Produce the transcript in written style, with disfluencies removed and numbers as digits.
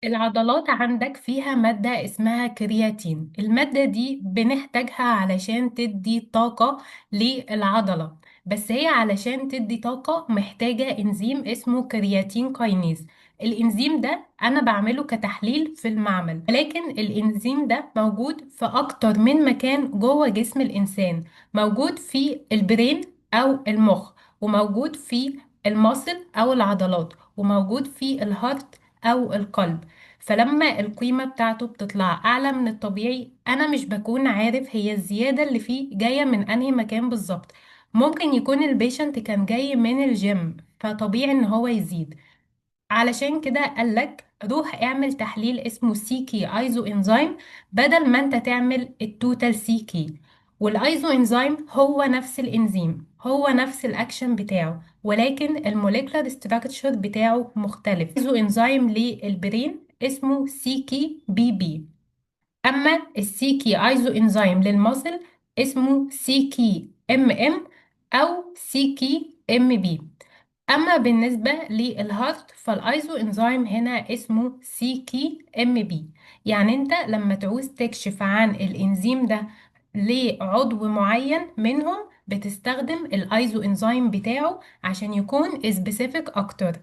العضلات عندك فيها مادة اسمها كرياتين. المادة دي بنحتاجها علشان تدي طاقة للعضلة، بس هي علشان تدي طاقة محتاجة انزيم اسمه كرياتين كاينيز. الانزيم ده انا بعمله كتحليل في المعمل، ولكن الانزيم ده موجود في اكتر من مكان جوه جسم الانسان. موجود في البرين او المخ، وموجود في المصل او العضلات، وموجود في الهارت او القلب. فلما القيمة بتاعته بتطلع أعلى من الطبيعي، أنا مش بكون عارف هي الزيادة اللي فيه جاية من أنهي مكان بالظبط. ممكن يكون البيشنت كان جاي من الجيم، فطبيعي إن هو يزيد. علشان كده قالك روح اعمل تحليل اسمه سيكي ايزو انزيم، بدل ما انت تعمل التوتال سيكي. والايزو انزيم هو نفس الانزيم، هو نفس الاكشن بتاعه، ولكن الموليكولار ستراكشر بتاعه مختلف. ايزو انزيم للبرين اسمه سيكي بي بي، اما السيكي ايزو انزيم للمصل اسمه سيكي ام ام او سيكي ام بي. اما بالنسبه للهارت فالايزو انزيم هنا اسمه سي كي ام بي. يعني انت لما تعوز تكشف عن الانزيم ده لعضو معين منهم، بتستخدم الايزو انزيم بتاعه عشان يكون سبيسيفيك اكتر.